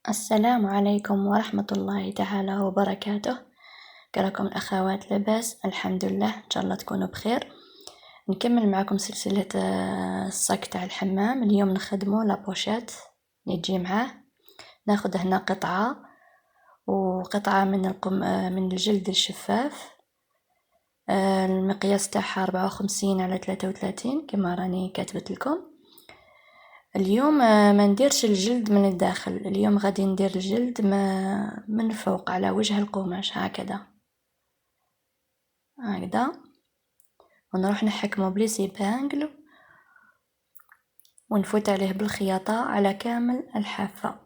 السلام عليكم ورحمة الله تعالى وبركاته. كراكم الأخوات لاباس؟ الحمد لله، إن شاء الله تكونوا بخير. نكمل معكم سلسلة الصاك تاع الحمام. اليوم نخدمو لابوشات اللي تجي معاه. ناخد هنا قطعة وقطعة من الجلد الشفاف. المقياس تاعها 54 على 33 كما راني كاتبت لكم. اليوم ما نديرش الجلد من الداخل، اليوم غادي ندير الجلد من فوق على وجه القماش هكذا ونروح نحكمه بليسي بانجل ونفوت عليه بالخياطة على كامل الحافة.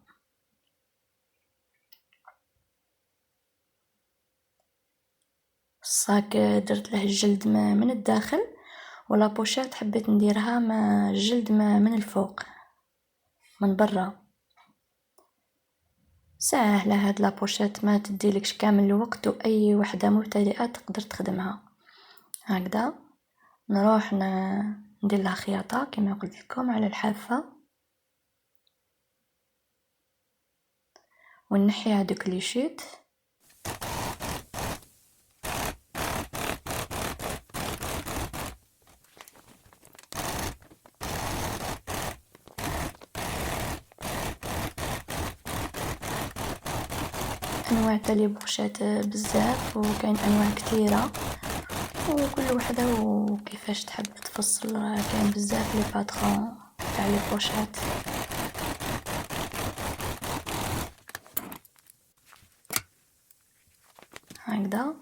الصاك درت له الجلد من الداخل، ولا بوشات حبيت نديرها الجلد من الفوق من برا. سهلة هاد لابوشات، ما تديلكش كامل الوقت، واي وحده مبتدئه تقدر تخدمها هكذا. نروح ندير لها خياطه كما قلت لكم على الحافه، ونحي هذوك لي شيت. انواع تاع لي بوشات بزاف، وكاين انواع كثيره، وكل وحده وكيفاش تحب تفصل. كاين بزاف لي باترون تاع لي بوشات. هكذا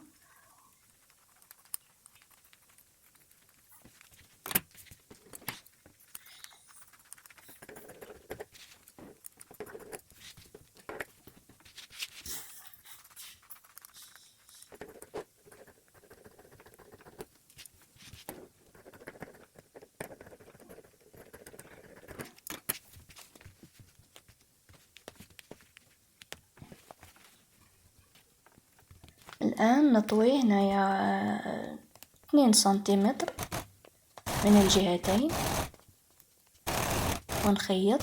الآن نطوي هنايا 2 سنتيمتر من الجهتين ونخيط.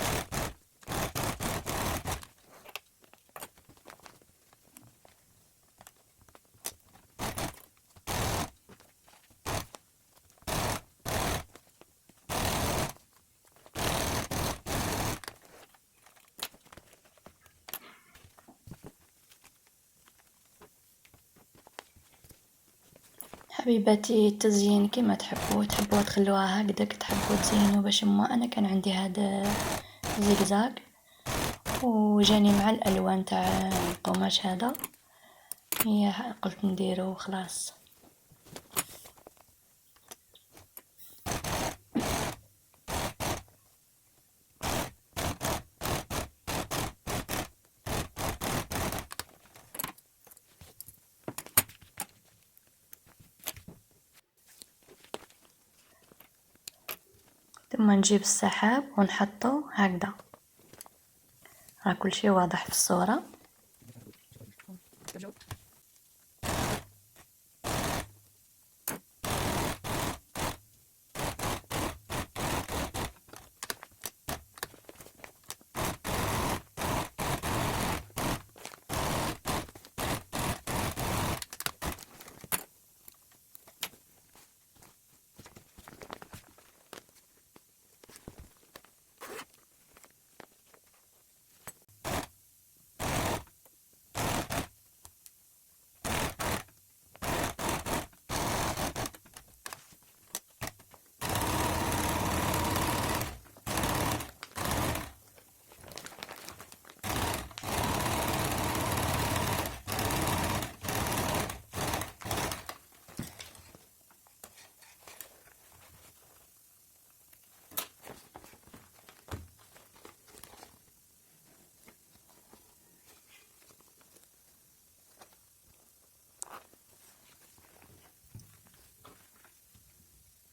حبيباتي، التزيين كما تحبوا تخلوها هكذاك، تحبوا تزينوا باش انا كان عندي هذا زيغزاغ وجاني مع الالوان تاع القماش هذا، هي قلت نديره وخلاص. ثم نجيب السحاب ونحطه هكذا، راه كل شيء واضح في الصورة.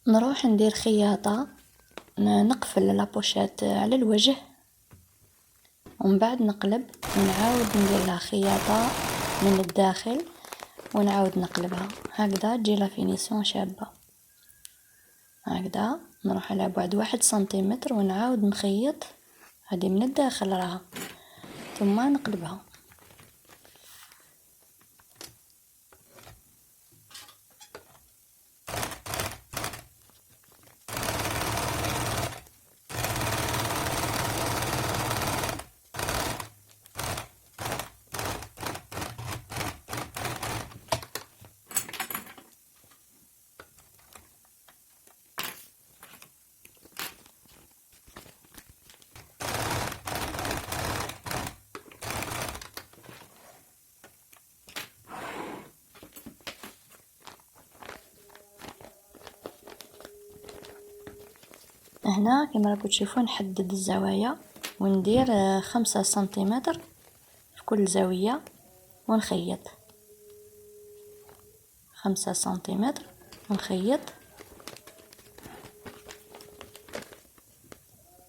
نروح ندير خياطة، نقفل لابوشات على الوجه، ومن بعد نقلب ونعاود ندير لها خياطة من الداخل ونعاود نقلبها هكذا، تجي لا فينيسيون شابة هكذا نروح على بعد 1 سنتيمتر ونعاود نخيط هذه من الداخل راها، ثم نقلبها. هنا كما راكم تشوفون نحدد الزوايا وندير 5 سنتيمتر في كل زاوية ونخيط 5 سنتيمتر ونخيط.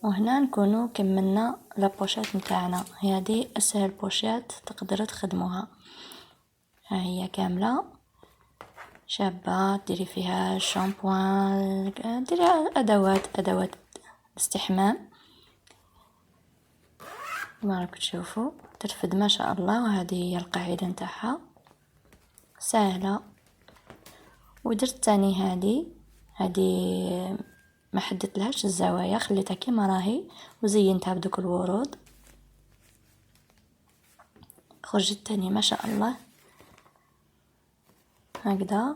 وهنا نكونوا كملنا لابوشات نتاعنا. هذه اسهل بوشات تقدروا تخدموها، ها هي كامله شابه، ديري فيها شامبوان، ديري ادوات استحمام كما راكم تشوفوا ترفد ما شاء الله. وهذه هي القاعده نتاعها سهله. ودرت تاني هذه ما حددت لهاش الزوايا، خليتها كما راهي وزينتها بدوك الورود. خرجت تاني ما شاء الله هكذا.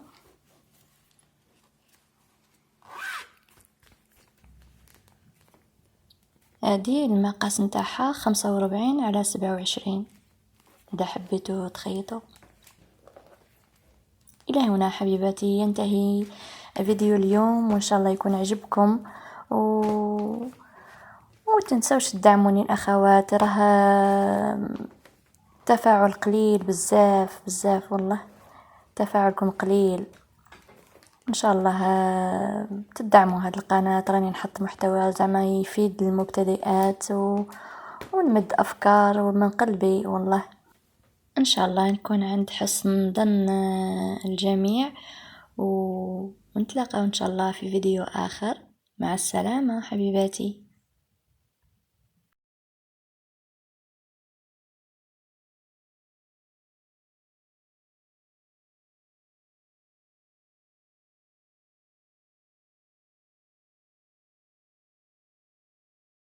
هذه المقاس نتاعها 45 على 27 اذا حبيتوا تخيطوا. الى هنا حبيباتي ينتهي فيديو اليوم، وان شاء الله يكون عجبكم. وتنسوش تدعموني الاخوات، راه تفاعل قليل بزاف والله، تفاعلكم قليل. ان شاء الله تدعموا هذه القناة، راني نحط محتوى زعما يفيد المبتدئات ونمد افكار ومن قلبي والله. ان شاء الله نكون عند حسن ظن الجميع، ونتلاقى ان شاء الله في فيديو اخر. مع السلامة حبيباتي.